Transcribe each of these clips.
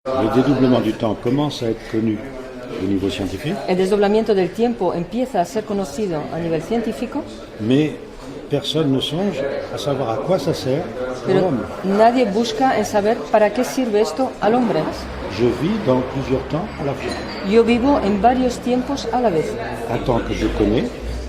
Le dédoublement du temps commence à être connu au niveau scientifique, El desdoblamiento del tiempo empieza a ser conocido a nivel científico, mais personne ne songe à savoir à quoi ça sert pour pero l'homme. nadie busca en saber para qué sirve esto al hombre. Je vis dans plusieurs temps à la fois. Yo vivo en varios tiempos a la vez. Un temps que je connais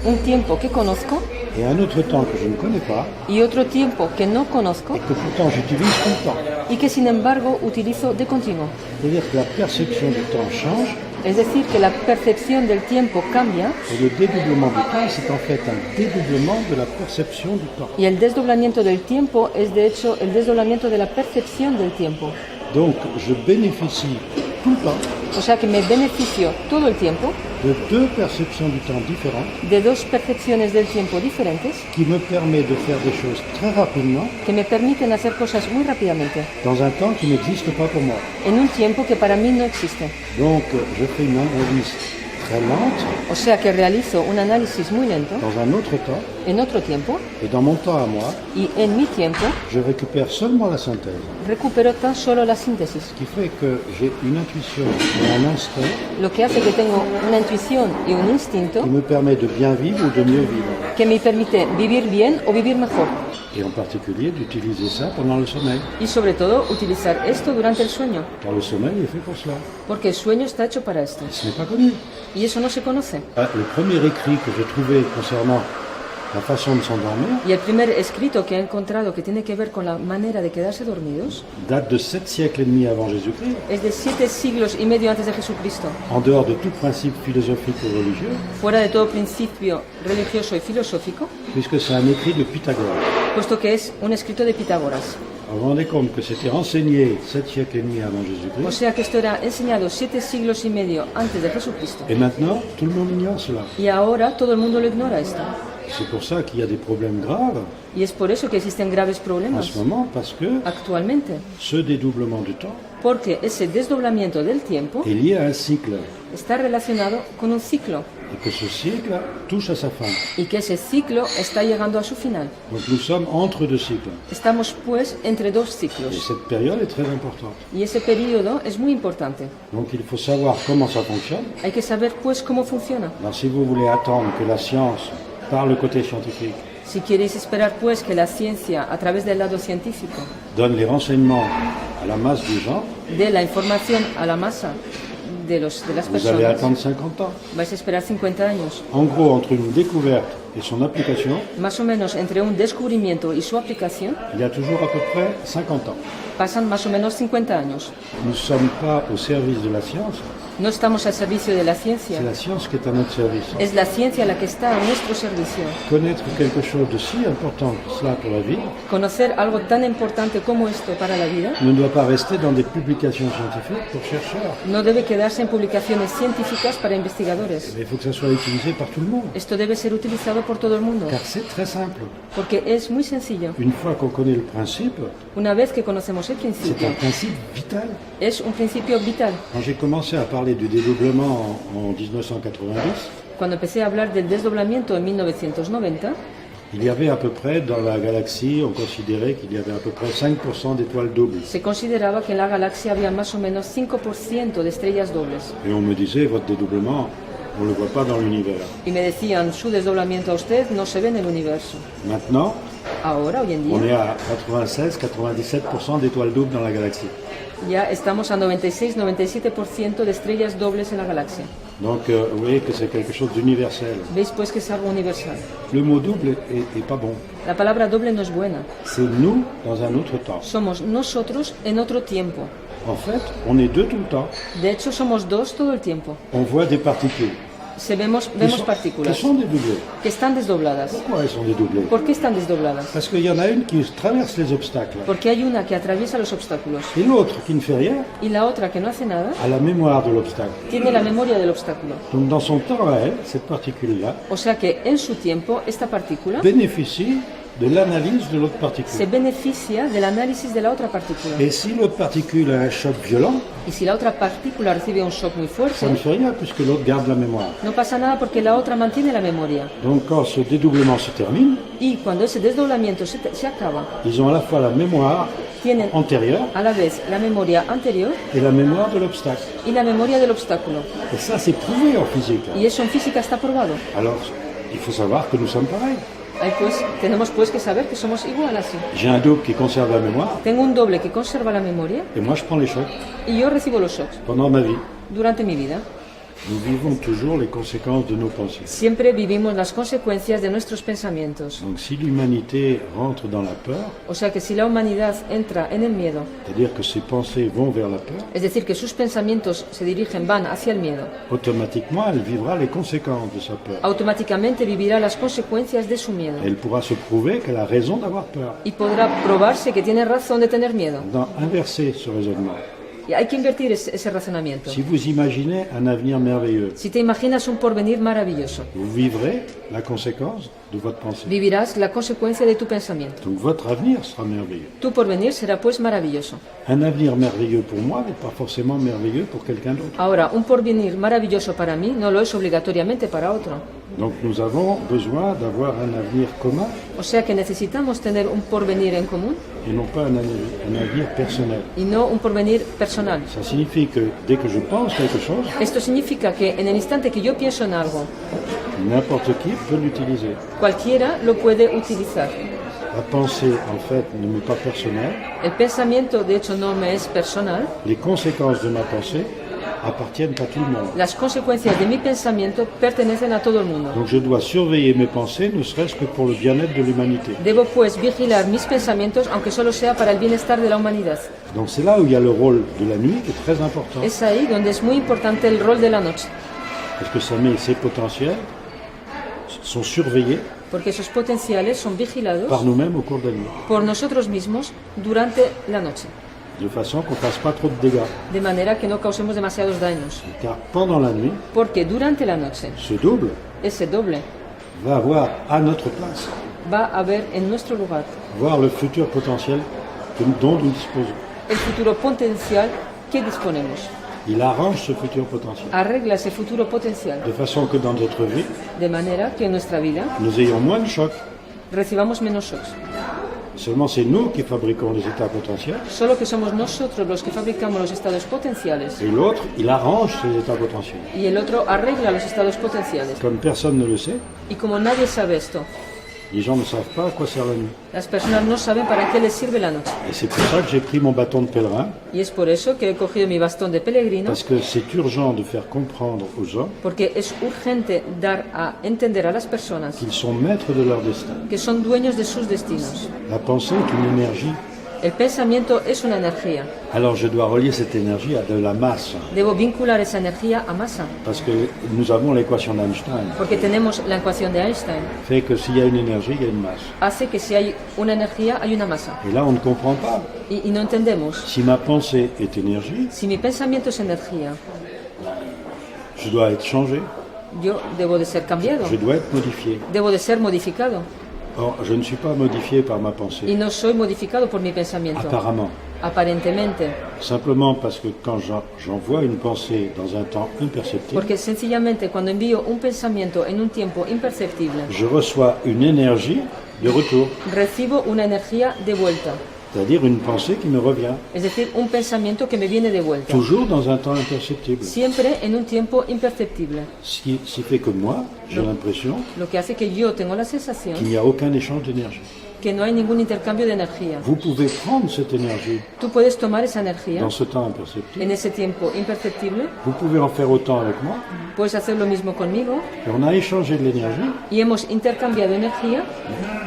Un tiempo que conozco et un autre temps que je ne connais pas y otro tiempo que no conozco et que pourtant j'utilise tout le temps. y que sin embargo utilizo de continuo. C'est-à-dire que la perception du temps change Es decir, que la percepción del tiempo cambia et le dédoublement du temps, c'est en fait un dédoublement de la perception du temps. y el desdoblamiento del tiempo es de hecho el desdoblamiento de la percepción del tiempo. Donc je bénéficie tout le temps O sea que me beneficio todo el tiempo de deux perceptions du temps différentes de dos percepciones del tiempo diferentes qui me permet de faire des choses très rapidement que me permiten hacer cosas muy rápidamente dans un temps qui n'existe pas pour moi. en un tiempo que para mí no existe. Donc je fais une analyse très lente O sea que realizo un análisis muy lento dans un autre temps en otro tiempo et dans mon temps à moi, y en mi tiempo je récupère seulement la synthèse. recupero tan solo la síntesis, Ce qui fait que j'ai une intuition et un instinct lo que hace que tengo una intuición y un instinto qui me permet de bien vivre ou de mieux vivre. que me permite vivir bien o vivir mejor Et en particulier d'utiliser ça pendant le sommeil. y sobre todo utilizar esto durante el sueño, Car le sommeil est fait pour cela. porque el sueño está hecho para esto Ce n'est pas connu. y eso no se conoce. Le premier écrit que j'ai trouvé concernant la façon de s'endormir Y el primer escrito que he encontrado que tiene que ver con la manera de quedarse dormidos date de 7 siècles et demi avant Jésus-Christ, es de 7 siglos y medio antes de Jesucristo, en dehors de tout principe philosophique ou religieux, fuera de todo principio religioso y filosófico, puisque c'est un écrit de Pythagore. puesto que es un escrito de Pitágoras. Vous vous rendez compte que c'était enseigné 7 siècles et demi avant O Jésus-Christ, sea que esto era enseñado 7 siglos y medio antes de Jesucristo. et maintenant tout le monde ignore cela. Y ahora todo el mundo lo ignora esto. C'est pour ça qu'il y a des problèmes graves Y es por eso que existen graves en problemas ce moment, parce que actualmente. ce dédoublement du temps Porque ese desdoblamiento del tiempo est lié à un cycle, está relacionado con un ciclo. et que ce cycle touche à sa fin. Y que ese ciclo está llegando a su final. Donc nous sommes entre deux cycles, Estamos pues entre dos et ciclos. cette période est très importante. Y ese periodo es muy importante. Donc il faut savoir comment ça fonctionne. Hay que saber pues cómo funciona. Alors si vous voulez attendre que la science, par le côté scientifique, Si queréis esperar pues que la ciencia, a través del lado científico, donne les renseignements à la masse des gens, dé la información a la masa de las vous allez personas, attendre 50 ans. vais a esperar 50 años. En gros, entre une découverte et son application, Más o menos entre un descubrimiento y su aplicación il y a toujours à peu près 50 ans. pasan más o menos 50 años. Nous ne sommes pas au service de la science, No estamos al servicio de la c'est ciencia, la science qui est à notre service. es la ciencia la que está a nuestro servicio. Connaître quelque chose de si important que cela pour la vie Conocer algo tan importante como esto para la vida ne doit pas rester dans des publications scientifiques pour chercheurs. no debe quedarse en publicaciones científicas para investigadores. Mais il faut que ça soit utilisé par tout le monde, Esto debe ser utilizado por todo el mundo, car c'est très simple. porque es muy sencillo. Une fois qu'on connaît le principe, Una vez que conocemos el c'est principio, un principe vital. es un principio vital. Quand j'ai commencé à parler du dédoublement en 1990, Cuando empecé a hablar del desdoblamiento en 1990, il y avait à peu près dans la galaxie, on considérait qu'il y avait à peu près 5% d'étoiles doubles. se consideraba que en la galaxia había más o menos 5% de estrellas dobles. Et on me disait, votre dédoublement, on ne le voit pas dans l'univers. Y me decían, su desdoblamiento a usted no se ve en el universo. Maintenant, Ahora, hoy en on est día, à 96-97% d'étoiles doubles dans la galaxie. ya estamos a 96-97% de estrellas dobles en la galaxia. Donc, vous voyez que c'est quelque chose d'universel. Veis pues que es algo universal. Le mot double est pas bon. La palabra doble no es buena. C'est nous dans un autre temps. Somos nosotros en otro tiempo. En fait, on est deux tout le temps. De hecho, somos dos todo el tiempo. On voit des particules. Vemos qui partículas sont dédoublées. que están desdobladas. Pourquoi elles sont dédoublées? ¿Por qué están desdobladas? Parce qu'il y en a une qui traverse les obstacles. Porque hay una que atraviesa los obstáculos Et l'autre qui ne fait rien y la otra que no hace nada a la mémoire de l'obstacle. tiene la memoria del obstáculo. Donc dans son temps à elle, cette particule-là O sea que en su tiempo esta partícula bénéficie de l'analyse de l'autre se particule. beneficia del análisis de la otra partícula. Et si l'autre particule a un choc violent, Y si la otra partícula recibe un shock muy ça fuerte, ne fait rien puisque l'autre garde la mémoire. no pasa nada porque la otra mantiene la memoria. Donc quand ce dédoublement se termine, Y cuando ese desdoblamiento se acaba, ils ont à la fois la mémoire tienen antérieure a la vez la memoria anterior et la mémoire de l'obstacle. y la memoria del obstáculo. Et ça, c'est prouvé en physique. Y eso en física está probado. Alors, il faut savoir que nous sommes pareils. Tenemos pues que saber que somos igual así. J'ai un double qui conserve la mémoire Tengo un doble que conserva la memoria et moi, je prends les chocs y yo recibo los shocks pendant ma vie. durante mi vida. Nous vivons toujours les conséquences de nos pensées. Siempre vivimos las consecuencias de nuestros pensamientos. Donc si l'humanité rentre dans la peur, O sea que si la humanidad entra en el miedo, c'est-à-dire que ses pensées vont vers la peur, es decir, que sus pensamientos se dirigen, van hacia el miedo, automatiquement elle vivra les conséquences de sa peur. automáticamente vivirá las consecuencias de su miedo Elle pourra se prouver qu'elle a raison d'avoir peur. y podrá probarse que tiene razón de tener miedo. Inverser ce raisonnement. Y hay que invertir ese razonamiento. Si vous imaginez un avenir merveilleux, Si te imaginas un porvenir maravilloso, vous vivrez la conséquence de votre pensée. vivirás la consecuencia de tu pensamiento. Donc votre avenir sera merveilleux. Tu porvenir será pues maravilloso. Un avenir merveilleux pour moi n'est pas forcément merveilleux pour quelqu'un d'autre. Ahora, un porvenir maravilloso para mí no lo es obligatoriamente para otro. Donc nous avons besoin d'avoir un avenir commun O sea que necesitamos tener un porvenir en común et non pas un avenir personnel. y no un porvenir personal. Ça signifie que dès que je pense quelque chose, Esto significa que en el instante que yo pienso en algo, n'importe qui peut l'utiliser. cualquiera lo puede utilizar. La pensée, en fait, ne m'est pas personnelle. El pensamiento, de hecho, no me es personal. Les conséquences de ma pensée appartiennent à tout le monde. Las consecuencias de mi pensamiento pertenecen a todo el mundo. Donc je dois surveiller mes pensées, ne serait-ce que pour le bien-être de l'humanité. Debo pues vigilar mis pensamientos, aunque solo sea para el bienestar de la humanidad. Donc c'est là où il y a le rôle de la nuit qui est très important. Es ahí donde es muy importante el rol de la noche, Parce que ça met ses potentiels sont surveillés porque esos potenciales son vigilados par nous-mêmes au cours de la nuit. por nosotros mismos durante la noche, De façon qu'on ne fasse pas trop de dégâts. de manera que no causemos demasiados daños. Car pendant la nuit, Porque durante la noche, ce double ese doble va avoir à notre place, va a ver en nuestro lugar voir le futur potentiel dont nous disposons. el futuro potencial que disponemos. Il arrange ce futur potentiel. Arregla ese futuro potencial, De façon que dans notre vie, de manera que en nuestra vida nous ayons moins de chocs. recibamos menos shocks. Seulement c'est nous qui fabriquons les états potentiels. Solo que somos nosotros los que fabricamos los estados potenciales Et l'autre, il arrange ces états potentiels. y el otro arregla los estados potenciales. Comme personne ne le sait, Y como nadie sabe esto, les gens ne savent pas à quoi sert la nuit. las personas no saben para qué les sirve la noche. Et c'est pour ça que j'ai pris mon bâton de pèlerin, Y es por eso que he cogido mi bastón de peregrino, parce que c'est urgent de faire comprendre aux hommes porque es urgente dar a entender a las personas qu'ils sont maîtres de leur destin. que son dueños de sus destinos. La pensée est une énergie, El pensamiento es una energía. alors je dois relier cette énergie à de la masse, Debo vincular esa energía a masa, parce que nous avons l'équation d'Einstein, porque tenemos la ecuación de Einstein. fait que s'il y a une énergie, il y a une masse. Hace que si hay una energía, hay una masa. Et là, on ne comprend pas. Y no entendemos. Si ma pensée est énergie, Si mi pensamiento es energía, je dois être changé, yo debo de ser cambiado, je dois être modifié. debo de ser modificado. Or, je ne suis pas modifié par ma pensée, Y no soy modificado por mi pensamiento, apparemment. aparentemente, Simplement parce que quand j'envoie une pensée dans un temps imperceptible, porque sencillamente cuando envío un pensamiento en un tiempo imperceptible, je reçois une énergie de retour, recibo una energía de vuelta, c'est-à-dire une pensée qui me revient, es decir, un pensamiento que me viene de vuelta, toujours dans un temps imperceptible. siempre en un tiempo imperceptible, Ce qui fait que moi, j'ai l'impression lo que hace que yo tengo la sensación qu'il n'y a aucun échange d'énergie. que no hay ningún intercambio de energía. Vous pouvez prendre cette énergie Tú puedes tomar esa energía dans ce temps imperceptible, en ese tiempo imperceptible, vous pouvez en faire autant avec moi, puedes hacer lo mismo conmigo et on a échangé de l'énergie, y hemos intercambiado energía,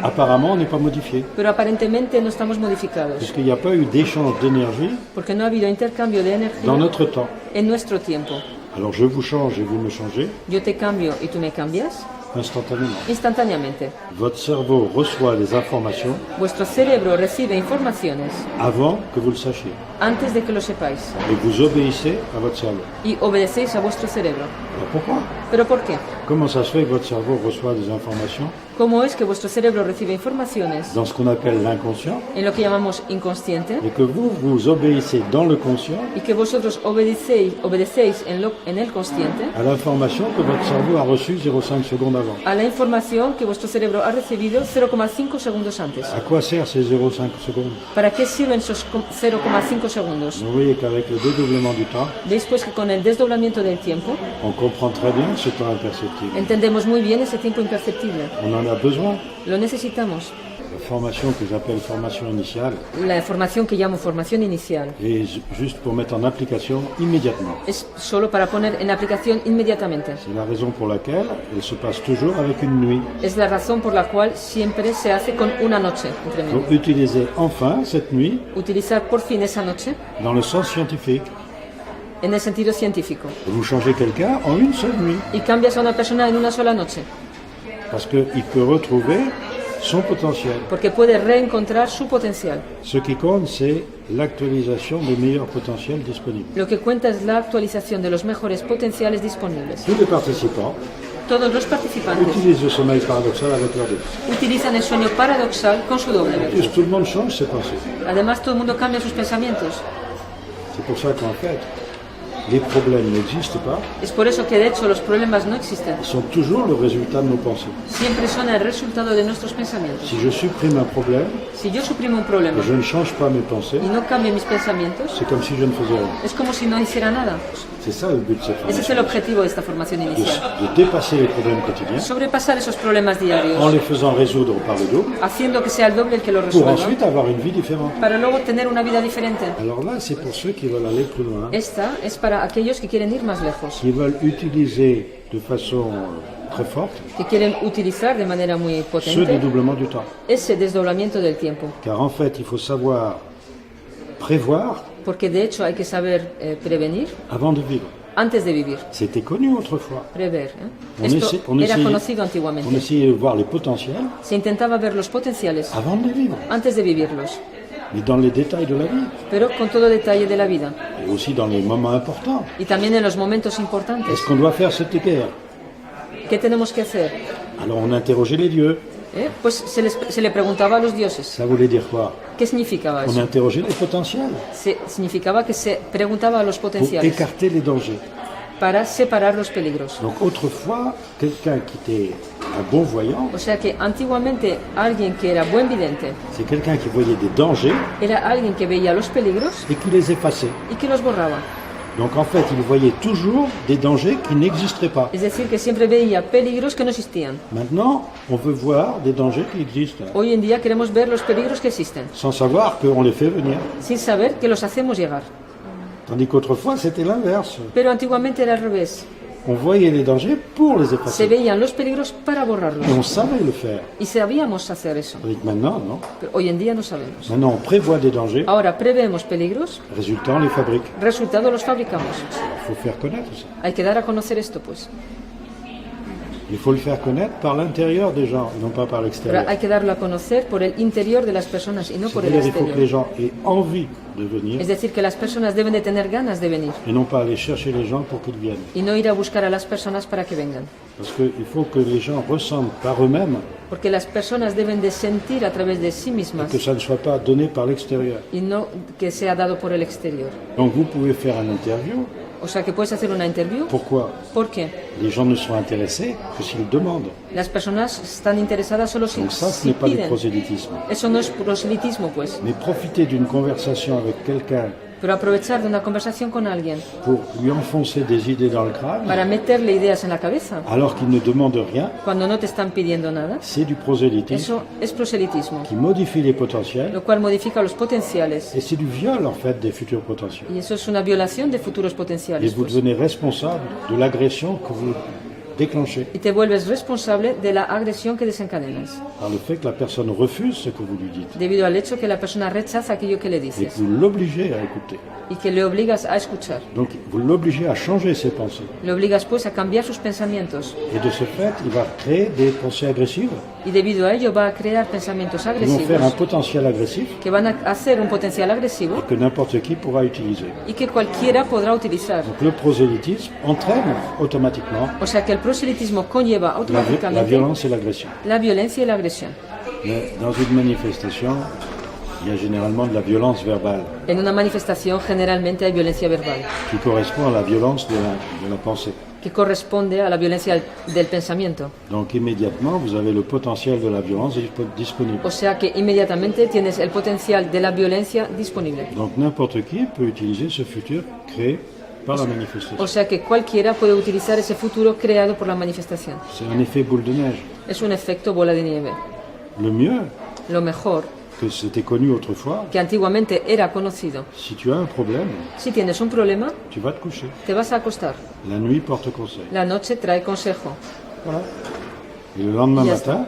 apparemment on n'est pas modifié, pero aparentemente no estamos modificados, puisqu'il n'y a pas eu d'échange d'énergie porque no ha habido intercambio de dans energía notre temps. en nuestro tiempo. Alors je vous change et vous me changez Yo te cambio y tú me cambias instantanément. instantáneamente. Votre cerveau reçoit les informations Vuestro cerebro recibe informaciones avant que vous le sachiez, antes de que lo sepáis et vous obéissez à votre cerveau. y obedecéis a vuestro cerebro. Alors pourquoi? ¿Pero por qué? Comment ça se fait que votre cerveau reçoit des informations cómo es que vuestro cerebro recibe informaciones dans ce qu'on appelle l'inconscient, en lo que llamamos inconsciente et que vous obéissez dans le conscient y que vosotros obedecéis en el consciente à l'information que votre cerveau a reçue 0,5 secondes avant. a la información que vuestro cerebro ha recibido 0,5 segundos antes. À quoi sert ces 0,5 secondes? ¿Para qué sirven esos 0,5 segundos? Vous voyez qu'avec le dédoublement du temps, Veis pues que con el desdoblamiento del tiempo on comprend très bien ce temps imperceptible. entendemos muy bien ese tiempo imperceptible. On en a besoin. Lo necesitamos. La formation que j'appelle formation initiale La formación que llamo formación inicial est juste pour mettre en application immédiatement. es solo para poner en aplicación inmediatamente. C'est la raison pour laquelle elle se passe toujours avec une nuit. Es la razón por la cual siempre se hace con una noche entre medio. Donc utilisez enfin cette nuit Utilizar por fin esa noche dans le sens scientifique. en el sentido científico. Vous changez quelqu'un en une seule nuit. Y cambias a una persona en una sola noche, Parce qu'il peut retrouver son potentiel. porque puede reencontrar su potencial. Ce qui compte, c'est l'actualisation des meilleurs potentiels disponibles. Lo que cuenta es la actualización de los mejores potenciales disponibles. Tous les participants Todos los participantes utilisent le sommeil paradoxal avec leur dose. utilizan el sueño paradoxal con su doble. En plus, tout le monde change ses pensées. Además, todo el mundo cambia sus pensamientos. C'est pour ça qu'en fait, les problèmes n'existent pas. Es por eso que, de hecho, los problemas no existen. Ils sont toujours le résultat de nos pensées. Siempre son el resultado de nuestros pensamientos. Si je supprime un problème, Si yo suprimo un problema que je ne change pas mes pensées, y no cambio mis pensamientos, c'est comme si je ne faisais rien. es como si no hiciera nada. C'est ça le but de cette Ese es formation. el objetivo de esta formación inicial. De dépasser les problèmes quotidiens Sobrepasar esos problemas diarios, en les faisant résoudre par le double haciendo que sea el doble el que lo pour resuelva, ensuite avoir une vie différente. para luego tener una vida diferente. Alors là, c'est pour ceux qui veulent aller plus loin, Esta es para aquellos que quieren ir más lejos, qui veulent utiliser de façon très forte que quieren utilizar de manera muy ce potente dédoublement du temps. ese desdoblamiento del tiempo. Car en fait, il faut savoir prévoir Porque de hecho hay que saber prevenir avant de vivre. antes de vivir. C'était connu autrefois. Prever. On Esto essa- era conocido on antiguamente. essayait de voir les potentiels Se intentaba ver los potenciales avant de les vivre, antes de vivirlos, mais dans les détails de la vie, pero con todo detalle de la vida et aussi dans les moments importants. y también en los momentos importantes. Est-ce qu'on doit faire cette guerre? ¿Qué tenemos que hacer? Alors on interrogeait les dieux. Pues se le preguntaba a los dioses. Ça voulait dire quoi? ¿Qué significaba On eso? interrogeait les potentiels Significaba que se preguntaba a los pour potenciales écarter les dangers. para separar los peligros. Donc autrefois, quelqu'un qui était un bon voyant, O sea que antiguamente alguien que era buen vidente c'est quelqu'un qui voyait des dangers era alguien que veía los peligros et qui les effaçait. y que los borraba. Donc en fait, il voyait toujours des dangers qui n'existeraient pas. Es decir, que siempre veía peligros que no existían. Maintenant, on veut voir des dangers qui existent, Hoy en día queremos ver los peligros que existen, sans savoir qu'on les fait venir. sin saber que los hacemos llegar. Tandis qu'autrefois, c'était l'inverse. Pero antiguamente era al revés. On voyait les dangers pour les Se effacer. veían los peligros para borrarlos. Et on savait le faire. Y sabíamos hacer eso. Tandis que maintenant, non. Pero hoy en día no sabemos. Maintenant, on prévoit des dangers. Ahora preveemos peligros, Résultat, on les fabrique. resultado los fabricamos. Il faut faire connaître ça. Hay que dar a conocer esto, pues. Il faut le faire connaître par l'intérieur des gens, et non pas par Pero l'extérieur. hay que darlo a conocer por el interior de las personas y no por el C'est-à-dire qu'il faut que les exterior. gens aient envie de venir, Es decir, que las personas deben de tener ganas de venir et non pas aller chercher les gens pour qu'ils viennent. y no ir a buscar a las personas para que vengan. Parce qu'il faut que les gens ressentent par eux-mêmes, Porque las personas deben de sentir a través de sí mismas que ça ne soit pas donné par l'extérieur. y no que sea dado por el exterior. Donc vous pouvez faire un interview. O sea, que puedes hacer una interview. Pourquoi? ¿Por qué? Les gens ne sont intéressés que s'ils demandent. Las personas están interesadas solo si, Donc ça, ce si n'est pas du piden. prosélytisme. Eso no es proselitismo, pues. Mais profiter d'une conversation avec quelqu'un Pero aprovechar de una conversación con alguien pour lui enfoncer des idées dans le crâne, para meterle ideas en la cabeza alors qu'il ne demande rien, cuando no te están pidiendo nada, c'est du prosélytisme eso es proselitismo, qui modifie les potentiels, lo cual modifica los potenciales. et c'est du viol en fait des futurs potentiels. Y eso es una violación de futuros Et potenciales. vous Pues. devenez responsable de l'agression que vous déclenchez Y te vuelves responsable de la agresión que desencadenas, par le fait que la personne refuse ce que vous lui dites debido al hecho que la persona rechaza aquello que le et que dices vous l'obligez à écouter. y que le obligas a escuchar. Donc vous l'obligez à changer ses pensées. Le obligas pues a cambiar sus pensamientos Et de ce fait, il va créer des pensées agressives. Y debido a ello va a crear pensamientos qui vont faire un agresivos potentiel agressif que van a hacer un potencial agresivo que n'importe qui pourra utiliser. y que cualquiera podrá utilizar. Donc le prosélytisme entraîne automatiquement O sea que el proselitismo conlleva la automáticamente violence et l'agression. la violencia y la agresión. Mais dans une manifestation, il y a généralement de la violence verbale En una manifestación generalmente hay violencia verbal, qui correspond à la violence de la pensée. que corresponde a la violencia del pensamiento. Donc immédiatement, vous avez le potentiel de la violence disponible. O sea que inmediatamente tienes el potencial de la violencia disponible. Donc n'importe qui peut utiliser ce futur créé par la manifestation. O sea que cualquiera puede utilizar ese futuro creado por la manifestación. C'est un effet boule de neige. Es un efecto bola de nieve. Le mieux, Lo mejor, que c'était connu autrefois, que antiguamente era conocido, si tu as un problème, si tienes un problema, tu vas te coucher. te vas a acostar. La nuit porte conseil. La noche trae consejo. Voilà. Et le lendemain Ya matin,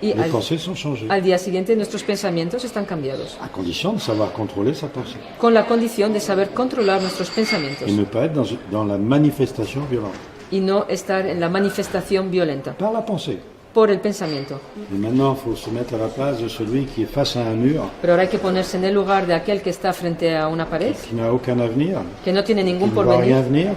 Y les pensées sont changées. al día siguiente nuestros pensamientos están cambiados, À condition de savoir contrôler sa pensée. con la condición de saber controlar nuestros pensamientos Et ne pas être dans la manifestation violente. y no estar en la manifestación violenta Par la pensée. por el pensamiento. Et maintenant, il faut se mettre à la place de celui qui est face à un mur, Pero ahora hay que ponerse en el lugar de aquel que está frente a una pared, qui n'a aucun avenir, que no tiene qui ningún ne voit rien porvenir, venir.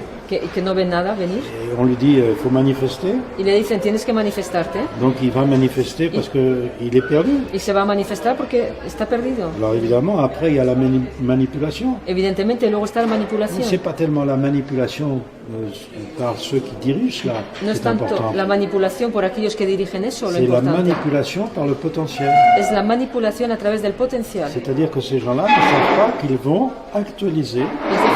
que no ve nada venir, Et on lui dit, il faut manifester. y le dicen tienes que manifestarte, Donc il va manifester parce qu'il est perdu. y se va a manifestar porque está perdido. Alors évidemment, après, il y a la manipulation. Evidentemente luego está la Mais manipulación. c'est pas tellement la manipulation par ceux qui dirigent là, No es c'est tanto important. la manipulación por aquellos que dirigen eso lo C'est la importante. manipulation par le potentiel. Es la manipulación a través del potencial. C'est-à-dire que ces gens-là ne savent pas qu'ils vont actualiser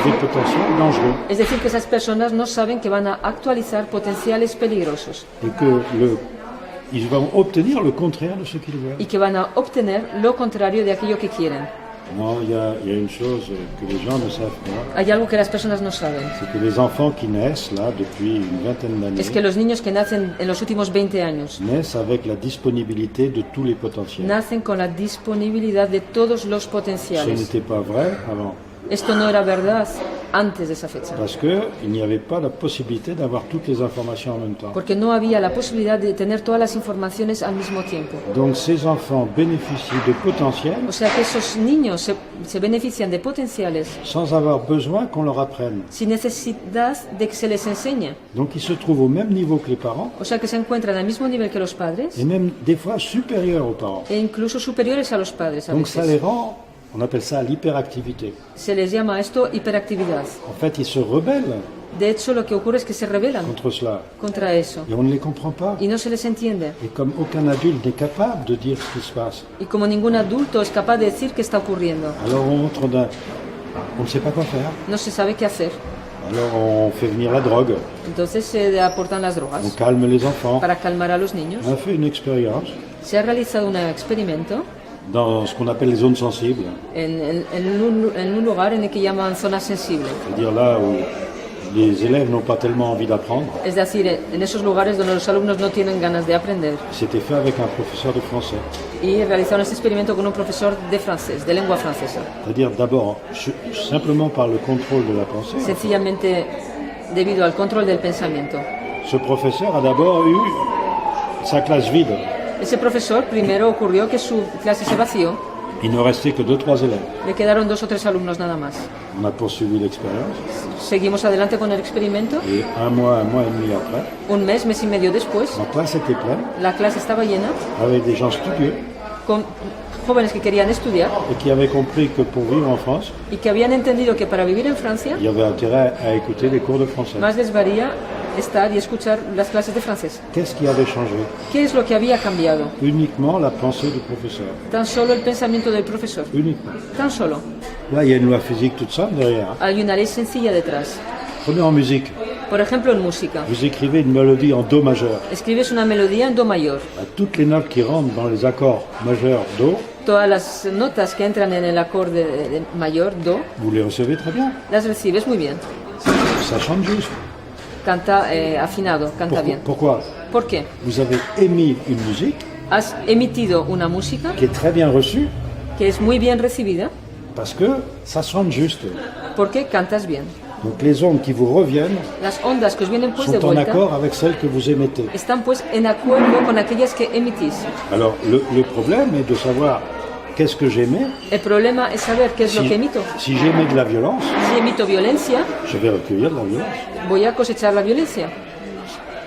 des potentiels dangereux Es decir, que esas personas no saben que van a actualizar potenciales peligrosos et que ils vont obtenir le contraire de ce qu'ils veulent. y que van a obtener lo contrario de aquello que quieren. Non, il y a une chose que les gens ne savent pas, Hay algo que las personas no saben. c'est que les enfants qui naissent là depuis une vingtaine d'années Es que los niños que nacen en los últimos 20 años naissent avec la disponibilité de tous les potentiels. nacen con la disponibilidad de todos los Ce potenciales. n'était pas vrai avant, Esto no era verdad antes de esa fecha, parce qu'il n'y avait pas la possibilité d'avoir toutes les informations en même temps. porque no había la posibilidad de tener todas las informaciones al mismo tiempo. Donc ces enfants bénéficient de potentiels O sea que esos niños se benefician de potenciales sans avoir besoin qu'on leur apprenne. sin necesidad de que se les enseñe. Donc ils se trouvent au même niveau que les parents, O sea que se encuentran al mismo nivel que los padres et même des fois supérieurs aux parents. e incluso superiores a los padres a Donc ça les veces. rend, on appelle ça l'hyperactivité. Se les llama a esto hiperactividad. En fait, ils se rebellent De hecho, lo que ocurre es que se rebelan contre cela, contra eso et on ne les comprend pas. y no se les entiende. Et comme aucun adulte n'est capable de dire ce qui se passe, Y como ningún adulto es capaz de decir qué está ocurriendo, alors on ne sait pas quoi faire. no se sabe qué hacer. Alors on fait venir la drogue, Entonces se aportan las on drogas calme les enfants. para calmar a los niños. On a fait une expérience Se ha realizado un experimento dans ce qu'on appelle les zones sensibles, en un lugar en el que llaman zona sensible. c'est-à-dire là où les élèves n'ont pas tellement envie d'apprendre. Es decir, en esos lugares donde los alumnos no tienen ganas de aprender. C'était fait avec un professeur de français. Y realizaron este experimento con un profesor de francés, de lengua francesa. C'est-à-dire d'abord, simplement par le contrôle de la pensée, Sencillamente debido al control del pensamiento. ce professeur a d'abord eu sa classe vide. Ese profesor primero ocurrió que su clase se vació, Il ne restait que 2-3 élèves. le quedaron 2 o 3 alumnos nada más. On a poursuivi l'expérience Seguimos adelante con el experimento. et un mois et demi après, Un mes y medio después, la classe était pleine la clase estaba llena avec des gens studieux con jóvenes que querían estudiar et qui avaient compris que pour vivre en France, y que habían entendido que para vivir en Francia il y avait intérêt à écouter les cours de français. más les varía estar y escuchar las clases de francés. Qu'est-ce qui avait changé? ¿Qué es lo que había cambiado? Uniquement la pensée du professeur. Tan solo el pensamiento del profesor. Uniquement. Tan solo. Là, il y a une loi physique toute simple derrière. Hay una ley sencilla detrás. Prenez en musique. Por ejemplo, en música. Vous écrivez une mélodie en Do majeur. Escribes una melodía en do mayor. À toutes les notes qui rentrent dans les accords majeurs Do, Todas las notas que entran en el acorde de mayor, do, vous les recevez très bien. las recibes muy bien. Ça chante juste. Canta afinado, canta bien. Pourquoi? ¿Por qué? Vous avez émis une musique Has emitido una música qui est très bien reçue que es muy bien recibida parce que ça chante juste. porque cantas bien. Donc les ondes qui vous reviennent Las ondas que os vienen pues de sont en vuelta accord avec celles que vous émettez. están pues en acuerdo con aquellas que emitís. Alors le problème est de savoir qu'est-ce que j'émets. El problema es saber qué es lo que emito. Si j'émets de la violence, Si emito violencia, je vais recueillir de la violence. voy a cosechar la violencia.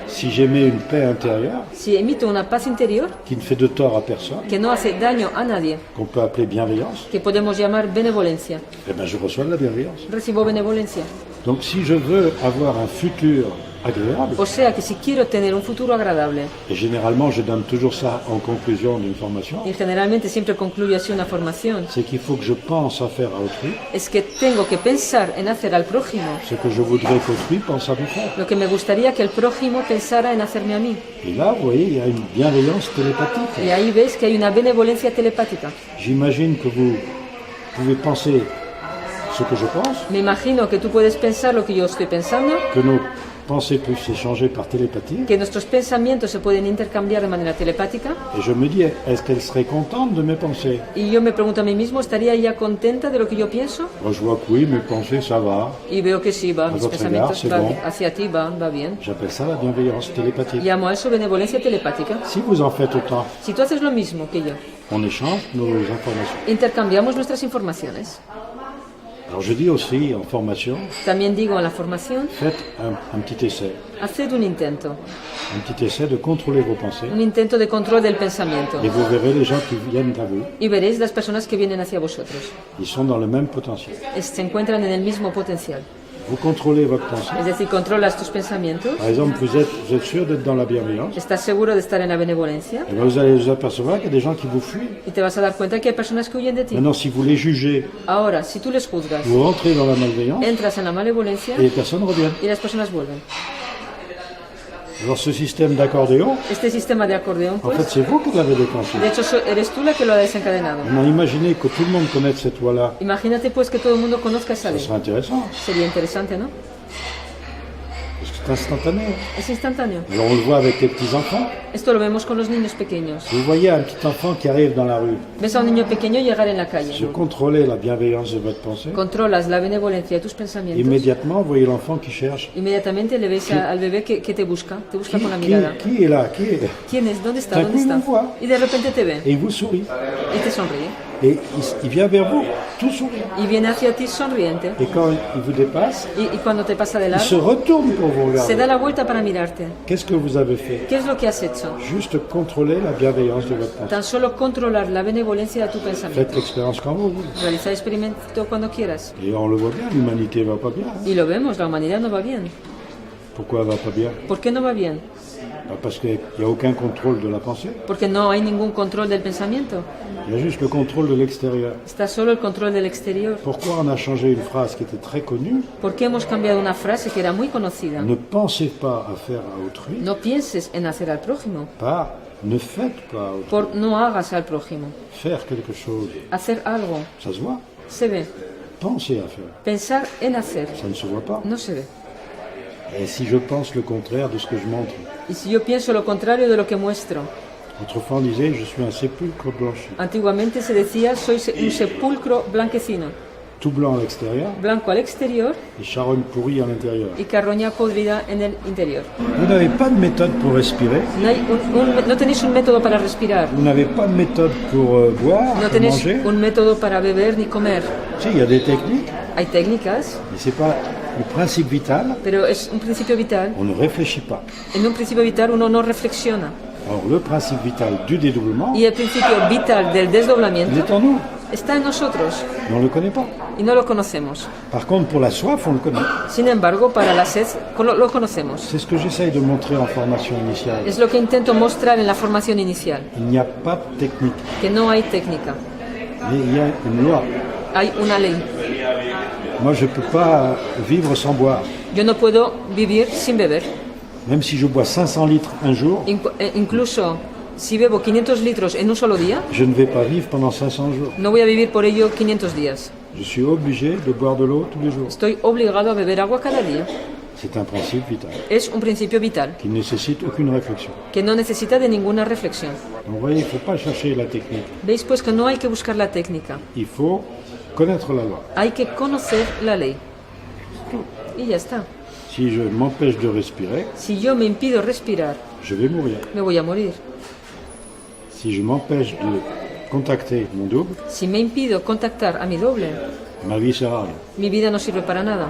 Si j'émets une paix intérieure Si emito una paz interior qui ne fait de tort à personne, que no hace daño a nadie, qu'on peut appeler bienveillance, que podemos llamar benevolencia, eh ben je reçois de la bienveillance. recibo benevolencia. Donc si je veux avoir un futur agréable, O sea que si quiero tener un futuro agradable, et généralement je donne toujours ça en conclusion d'une formation, y generalmente siempre concluyo así una formación, c'est qu'il faut que je pense à faire à autrui es que tengo que pensar en hacer al prójimo ce que je voudrais qu'autrui pense à me faire. lo que me gustaría que el prójimo pensara en hacerme a mí. Et là, vous voyez, il y a une bienveillance télépathique. Y ahí ves que hay una benevolencia telepática. J'imagine que vous pouvez penser ce que je pense, Me imagino que tú puedes pensar lo que yo estoy pensando, que nos pensées peuvent s'échanger par télépathie, que nuestros pensamientos se pueden intercambiar de manera telepática, et je me dis, est-ce qu'elle serait contente de mes pensées? y yo me pregunto a mí mismo, ¿estaría ella contenta de lo que yo pienso? Moi, je vois que oui, mes pensées, ça va. Y veo que sí, va, mis votre pensamientos égard, c'est va bon. hacia ti, va bien. J'appelle ça la bienveillance télépathique. Llamo a eso benevolencia telepática. Si vous en faites autant, Si tú haces lo mismo que yo, on échange nos informations. intercambiamos nuestras informaciones. Alors je dis aussi en formation, También digo en la formación, faites un petit essai. haced un intento De contrôler vos pensées. de control del pensamiento. Et vous verrez les gens qui viennent à vous, Y veréis las personas que vienen hacia vosotros. ils sont dans le même potentiel. Se encuentran en el mismo potencial. Vous contrôlez votre pensée. Es decir, controlas tus pensamientos. Par exemple, vous êtes sûr d'être dans la bienveillance. Estás seguro de estar en la benevolencia. Et bien vous allez vous apercevoir qu'il y a des gens qui vous fuient. Y te vas a dar cuenta que hay personas que huyen de ti. Maintenant, si vous les jugez, Ahora, si tú les juzgas, vous rentrez dans la malveillance entras en la malevolencia et les personnes reviennent. y las personas vuelven. Alors ce système d'accordéon, Este sistema de acordeón, en fait, pues, c'est vous qui l'avez déclenché. de hecho, eres tú la que lo ha desencadenado. Maintenant, imaginez que tout le monde connaisse cette loi-là. Imagínate, pues, que todo el mundo conozca esa Ça ley. serait intéressant, Sería interesante, ¿no? parce que c'est instantané. Es instantáneo. Alors on le voit avec les petits-enfants. Esto lo vemos con los niños pequeños. Vous voyez un petit enfant qui arrive dans la rue. Ves a un niño pequeño llegar en la Si calle. vous contrôlez la bienveillance de votre pensée, Controlas la benevolencia de tus pensamientos. immédiatement, vous voyez l'enfant qui cherche. Inmediatamente le ves al bebé que te busca con la mirada. Qui est là? Qui est là? ¿Quién es? ¿Dónde está? D'un ¿Dónde coup, está? il vous voit. Y de repente te ve Et il vous sourit. y te sonríe. Et il vient vers vous, tout sourire. Y viene hacia ti sonriente. Et quand il vous dépasse, Y cuando te pasa de il se largo, retourne pour vous se da regarder. la vuelta para mirarte. Qu'est-ce que vous avez fait? ¿Qué es lo que has hecho? Juste contrôler la bienveillance de votre pensée. Tan solo controlar la benevolencia de tu Faites pensamiento. l'expérience quand vous voulez. Realiza el experimento cuando quieras. Et on le voit bien, l'humanité va pas bien. Y lo vemos, la humanidad no va bien. Pourquoi elle va pas bien? ¿Por qué no va bien? Parce qu'il n'y a aucun contrôle de la pensée. Porque no hay ningún control del pensamiento. Il y a juste le contrôle de l'extérieur. Está solo el control del exterior. Pourquoi on a changé une phrase qui était très connue? ¿Por qué hemos cambiado una frase que era muy conocida? Ne pensez pas à faire à autrui, No pienses en hacer al prójimo. pas ne faites pas à autrui. Por no hagas al prójimo. Faire quelque chose, Hacer algo ça se voit. se ve. Penser à faire, Pensar en hacer ça ne se voit pas. no se ve. Et si je pense le contraire de ce que je montre? Y si yo pienso lo contrario de lo que muestro, Autrefois on disait, je suis un sépulcre blanchi. antiguamente se decía soy un sepulcro blanquecino, Tout blanc à l'extérieur blanco al exterior et charogne pourrie à l'intérieur. y carroña podrida en el interior. Vous n'avez pas de méthode pour respirer, No tenéis un método para respirar, vous n'avez pas de méthode pour boire, no pour tenéis manger. un método para beber ni comer. Si, il y a des techniques, Hay técnicas, mais c'est pas le principe vital. pero es un principio vital. On ne réfléchit pas. En un principio vital uno no reflexiona. Alors le principe vital du dédoublement, Y el principio vital del il desdoblamiento est en nous, está en nosotros mais on ne le connaît pas. y no lo conocemos. Par contre, pour la soif, on le connaît. Sin embargo, para la sed lo conocemos. C'est ce que j'essaye de montrer en formation initiale. Es lo que intento mostrar en la formación inicial, Il n'y a pas de technique, que no hay técnica, mais il y a une loi. hay una ley. Moi, je ne peux pas vivre sans boire. Yo no puedo vivir sin beber. Même si je bois 500 litres un jour, Incluso si bebo 500 litros en un solo día, je ne vais pas vivre pendant 500 jours. no voy a vivir por ello 500 días. Je suis obligé de boire de l'eau tous les jours. Estoy obligado a beber agua cada día. C'est un principe vital Es un principio vital, qui ne nécessite aucune réflexion. que no necesita de ninguna reflexión. Donc vous voyez, il ne faut pas chercher la technique. Veis pues que no hay que buscar la técnica, Il faut connaître la loi. hay que conocer la ley. y ya está. Si je m'empêche de respirer, Si yo me impido respirar, je vais mourir. me voy a morir. Si je m'empêche de contacter mon double, Si me impido contactar a mi doble, ma vie sert à rien. mi vida no sirve para nada.